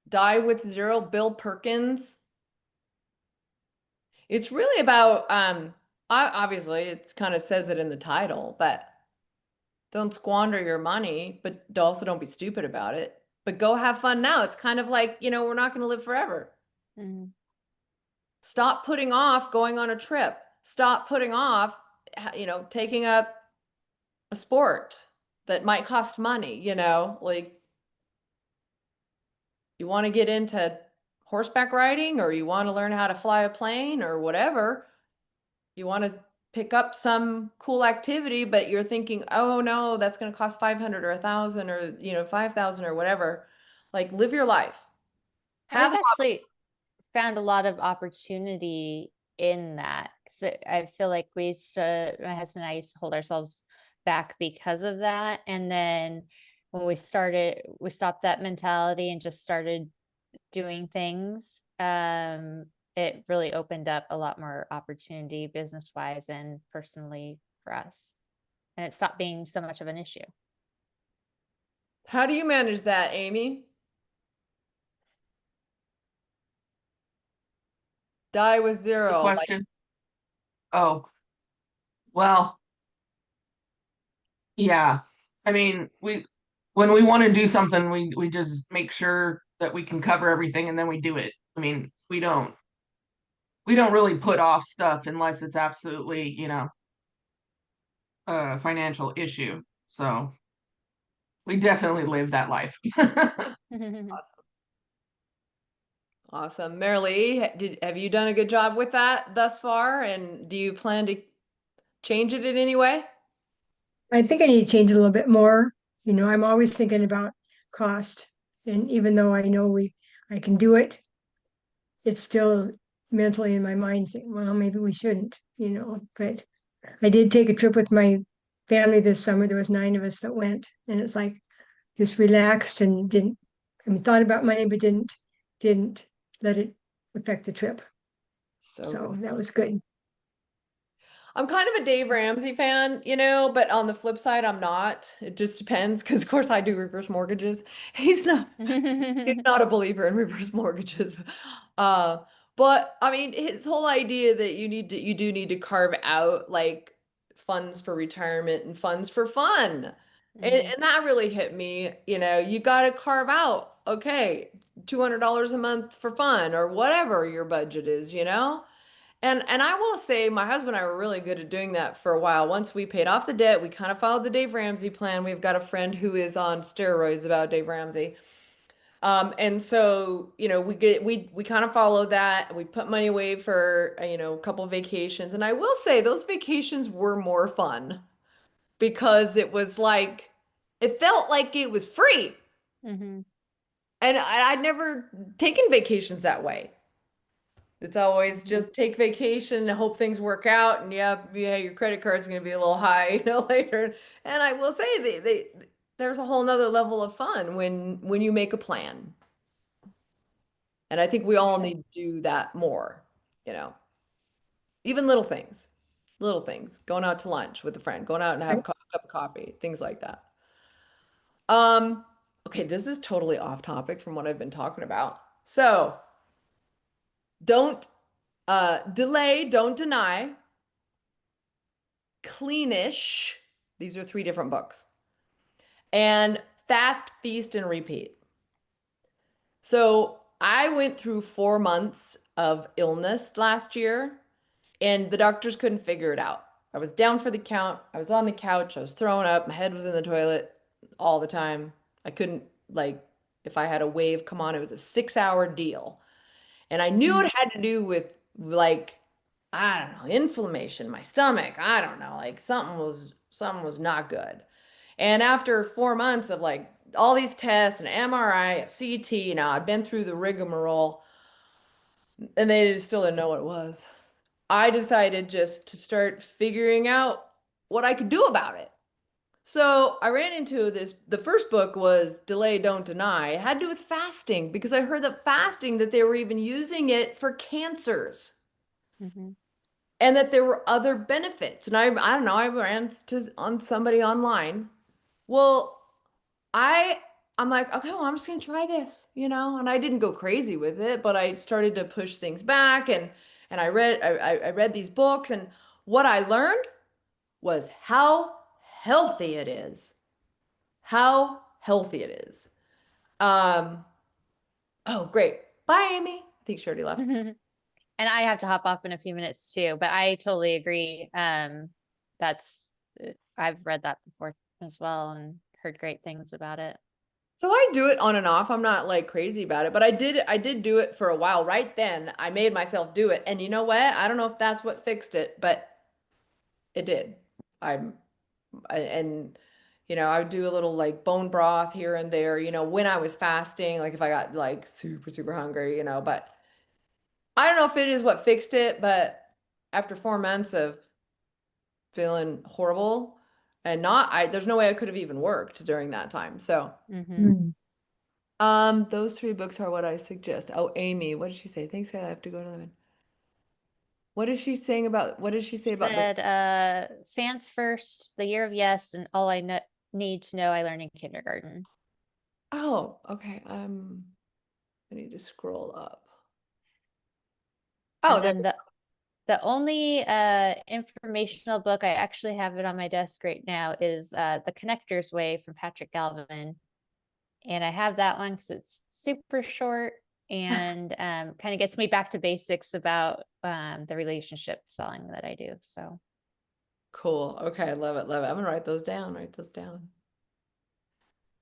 [SPEAKER 1] Die with Zero, Bill Perkins. It's really about obviously it's kind of says it in the title, but don't squander your money, but also don't be stupid about it. But go have fun now. It's kind of like, we're not going to live forever.
[SPEAKER 2] Mm-hmm.
[SPEAKER 1] Stop putting off going on a trip. Stop putting off, taking up a sport that might cost money, like you want to get into horseback riding or you want to learn how to fly a plane or whatever. You want to pick up some cool activity, but you're thinking, oh no, that's going to cost 500 or 1,000 or, 5,000 or whatever. Like live your life.
[SPEAKER 2] I've actually found a lot of opportunity in that. So I feel like my husband and I used to hold ourselves back because of that. And then when we stopped that mentality and just started doing things, it really opened up a lot more opportunity business wise and personally for us. And it stopped being so much of an issue.
[SPEAKER 1] How do you manage that, Amy? Die with
[SPEAKER 3] The
[SPEAKER 1] Zero.
[SPEAKER 3] question. Oh, well, yeah. I mean, when we want to do something, we just make sure that we can cover everything and then we do it. I mean, we don't really put off stuff unless it's absolutely, a financial issue. So we definitely live that life.
[SPEAKER 1] Awesome. Awesome. Marilee, have you done a good job with that thus far? And do you plan to change it in any way?
[SPEAKER 4] I think I need to change it a little bit more. I'm always thinking about cost. And even though I know I can do it, it's still mentally in my mind saying, well, maybe we shouldn't, but I did take a trip with my family this summer. There was 9 of us that went, and it's like just relaxed and thought about money, but didn't let it affect the trip. So
[SPEAKER 1] good.
[SPEAKER 4] that was good.
[SPEAKER 1] I'm kind of a Dave Ramsey fan, but on the flip side, I'm not. It just depends because, of course, I do reverse mortgages. He's not. He's not a believer in reverse mortgages. Uh, but I mean, his whole idea that you do need to carve out like funds for retirement and funds for fun. And that really hit me. You got to carve out, okay, $200 a month for fun or whatever your budget is. And I will say my husband and I were really good at doing that for a while. Once we paid off the debt, we kind of followed the Dave Ramsey plan. We've got a friend who is on steroids about Dave Ramsey. And so, we kind of follow that. We put money away for, a couple of vacations. And I will say those vacations were more fun because it felt like it was free.
[SPEAKER 2] Mm-hmm.
[SPEAKER 1] And I'd never taken vacations that way. It's always just take vacation and hope things work out. And yeah, your credit card's going to be a little high, later. And I will say there's a whole nother level of fun when you make a plan. And I think we all need to do that more, even little things, going out to lunch with a friend, going out and have a cup of coffee, things like that. Okay, this is totally off topic from what I've been talking about. So don't delay, don't deny, cleanish. These are 3 different books. And fast, feast, and repeat. So I went through 4 months of illness last year, and the doctors couldn't figure it out. I was down for the count. I was on the couch. I was throwing up. My head was in the toilet all the time. I couldn't, if I had a wave come on, it was a 6-hour deal. And I knew it had to do with, I don't know, inflammation, my stomach. I don't know, something was not good. And after 4 months of all these tests and MRI, CT, I'd been through the rigmarole, and they still didn't know what it was. I decided just to start figuring out what I could do about it. So I ran into this. The first book was Delay, Don't Deny. It had to do with fasting, because I heard that fasting, that they were even using it for cancers. And that there were other benefits. And I don't know, I ran on somebody online. Well, I'm like, okay, well, I'm just gonna try this, and I didn't go crazy with it, but I started to push things back, and I read these books, and what I learned was how healthy it is. How healthy it is. Oh, great. Bye, Amy. I think she already left.
[SPEAKER 2] And I have to hop off in a few minutes too, but I totally agree. That's I've read that before as well and heard great things about it.
[SPEAKER 1] So I do it on and off. I'm not crazy about it, but I did do it for a while. Right then, I made myself do it. And you know what? I don't know if that's what fixed it, but it did. And I would do a little bone broth here and there, when I was fasting, if I got super, super hungry, but I don't know if it is what fixed it, but after 4 months of feeling horrible and there's no way I could have even worked during that time. So, those 3 books are what I suggest. Oh, Amy, what did she say? Thanks, I have to go to them. What is she saying about, what did she say about
[SPEAKER 2] Said, Fans First, The Year of Yes, and All I Need to Know I Learned in Kindergarten.
[SPEAKER 1] Oh, okay. I need to scroll up. Oh,
[SPEAKER 2] and then the only informational book, I actually have it on my desk right now, is The Connector's Way from Patrick Galvin. And I have that one because it's super short and kind of gets me back to basics about the relationship selling that I do. So
[SPEAKER 1] cool. Okay, I love it. Love it. I'm gonna write those down.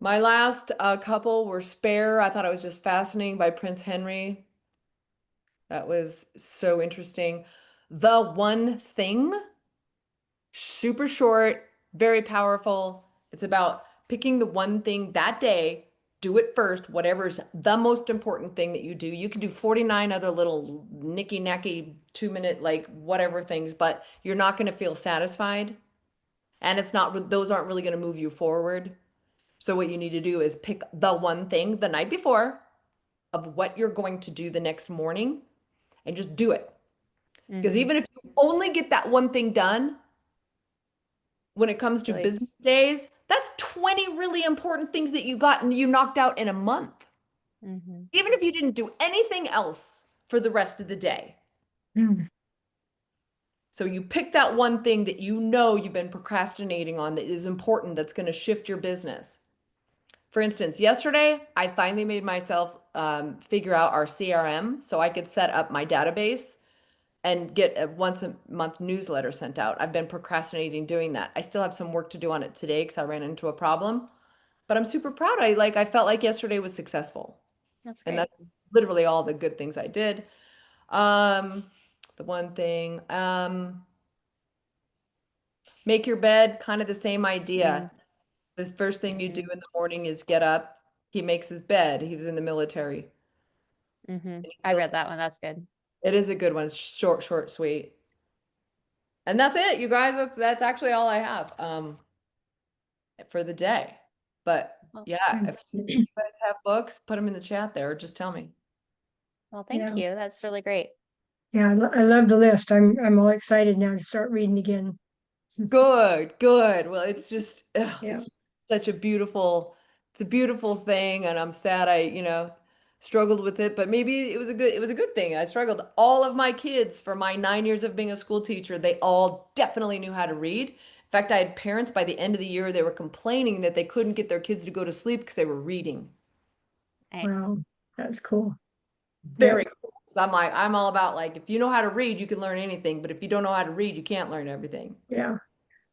[SPEAKER 1] My last couple were Spare. I thought it was just fascinating, by Prince Henry. That was so interesting. The One Thing, super short, very powerful. It's about picking the one thing that day, do it first, whatever's the most important thing that you do. You can do 49 other little nicky-nacky 2-minute, whatever things, but you're not going to feel satisfied. And those aren't really going to move you forward. So what you need to do is pick the one thing the night before of what you're going to do the next morning, and just do it. Because even if you only get that one thing done, when it comes to business days, that's 20 really important things that you got and you knocked out in a month. Even if you didn't do anything else for the rest of the day. So you pick that one thing that you've been procrastinating on, that is important, that's going to shift your business. For instance, yesterday, I finally made myself figure out our CRM so I could set up my database and get a once a month newsletter sent out. I've been procrastinating doing that. I still have some work to do on it today because I ran into a problem, but I'm super proud. I felt like yesterday was successful.
[SPEAKER 2] That's great.
[SPEAKER 1] And that's literally all the good things I did. The one thing, make your bed, kind of the same idea. The first thing you do in the morning is get up. He makes his bed. He was in the military.
[SPEAKER 2] I read that one. That's good.
[SPEAKER 1] It is a good one. It's short, short, sweet. And that's it, you guys. That's actually all I have for the day. But
[SPEAKER 2] Well,
[SPEAKER 1] yeah, if you guys have books, put them in the chat there or just tell me.
[SPEAKER 2] well, thank
[SPEAKER 4] Yeah.
[SPEAKER 2] you. That's really great.
[SPEAKER 4] Yeah, I love the list. I'm all excited now to start reading again.
[SPEAKER 1] Good, good. Well, it's just
[SPEAKER 4] Yeah.
[SPEAKER 1] it's such a beautiful, it's a beautiful thing, and I'm sad I, struggled with it, but maybe it was a good thing. I struggled. All of my kids for my 9 years of being a school teacher, they all definitely knew how to read. In fact, I had parents by the end of the year, they were complaining that they couldn't get their kids to go to sleep because they were reading.
[SPEAKER 2] Nice.
[SPEAKER 4] Wow, that's cool.
[SPEAKER 1] Very
[SPEAKER 4] Yep.
[SPEAKER 1] cool. 'Cause I'm all about like if you know how to read, you can learn anything, but if you don't know how to read, you can't learn everything.
[SPEAKER 4] Yeah.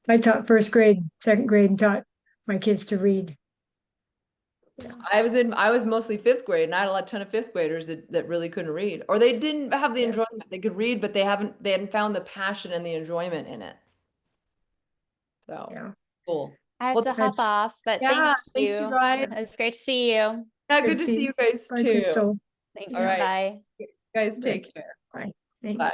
[SPEAKER 4] I taught first grade, second grade, and taught my kids to read. Yeah.
[SPEAKER 1] I was mostly fifth grade and I had a ton of fifth graders that really couldn't read. Or they didn't have the
[SPEAKER 4] Yeah.
[SPEAKER 1] enjoyment. They could read, but they hadn't found the passion and the enjoyment in it. So
[SPEAKER 4] Yeah.
[SPEAKER 1] cool.
[SPEAKER 2] I have
[SPEAKER 1] Well,
[SPEAKER 2] to hop
[SPEAKER 4] That's
[SPEAKER 2] off, but thank
[SPEAKER 1] yeah, thanks you
[SPEAKER 2] you.
[SPEAKER 1] guys.
[SPEAKER 2] It's great to see you.
[SPEAKER 1] Yeah,
[SPEAKER 4] good
[SPEAKER 1] good
[SPEAKER 4] to
[SPEAKER 1] to
[SPEAKER 4] see
[SPEAKER 1] see
[SPEAKER 4] you.
[SPEAKER 1] you guys
[SPEAKER 4] Bye,
[SPEAKER 1] too.
[SPEAKER 2] Thanks.
[SPEAKER 1] All
[SPEAKER 4] Yeah.
[SPEAKER 1] right.
[SPEAKER 2] Bye.
[SPEAKER 1] You guys
[SPEAKER 4] Right.
[SPEAKER 1] take care.
[SPEAKER 4] Bye.
[SPEAKER 1] Bye.
[SPEAKER 4] Thanks.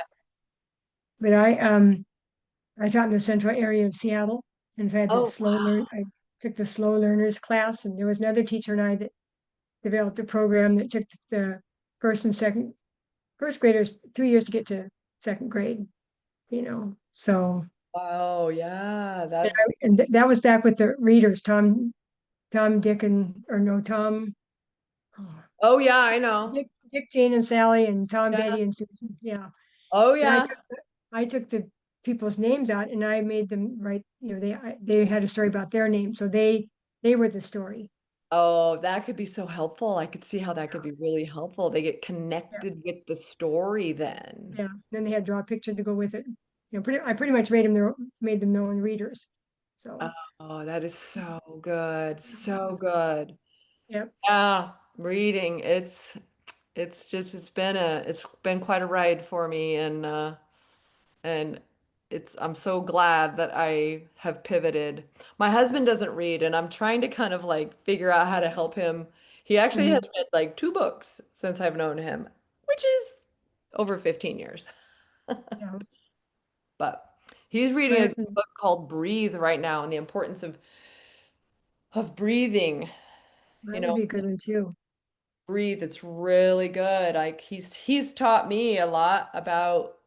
[SPEAKER 4] But I taught in the central area of Seattle, and so I had the
[SPEAKER 1] Oh,
[SPEAKER 4] slow learn. I took the slow learners class, and there was another teacher and I that developed a program that took the first and first graders 3 years to get to second grade. So
[SPEAKER 1] oh yeah,
[SPEAKER 4] and,
[SPEAKER 1] that's
[SPEAKER 4] that was back with the readers, Tom, Dick, and or no Tom, oh,
[SPEAKER 1] oh yeah, I know.
[SPEAKER 4] Dick, Jane, and Sally, and Tom,
[SPEAKER 1] Yeah.
[SPEAKER 4] Betty, and Susan. Yeah,
[SPEAKER 1] Oh
[SPEAKER 4] and
[SPEAKER 1] yeah.
[SPEAKER 4] I took the people's names out, and I made them write. They had a story about their name, so they were the story.
[SPEAKER 1] Oh, that could be so helpful. I could see how that could be really helpful. They get
[SPEAKER 4] Yeah,
[SPEAKER 1] connected with the story then.
[SPEAKER 4] yeah. Then they had to draw a picture to go with it. I pretty much made them their own readers. So
[SPEAKER 1] Oh, that is so good. So good.
[SPEAKER 4] yep,
[SPEAKER 1] Yeah, reading. It's just it's been quite a ride for me and I'm so glad that I have pivoted. My husband doesn't read and I'm trying to kind of like figure out how to help him. He actually has
[SPEAKER 4] mhm,
[SPEAKER 1] read like two books since I've known him, which is over 15 years.
[SPEAKER 4] yeah.
[SPEAKER 1] But he's reading a
[SPEAKER 4] But,
[SPEAKER 1] book called Breathe right now and the importance of breathing. You
[SPEAKER 4] that would
[SPEAKER 1] know,
[SPEAKER 4] be a good one too.
[SPEAKER 1] breathe. It's really good. Like he's taught me a lot about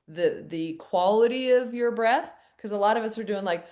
[SPEAKER 1] the quality of your breath because a lot of us are doing like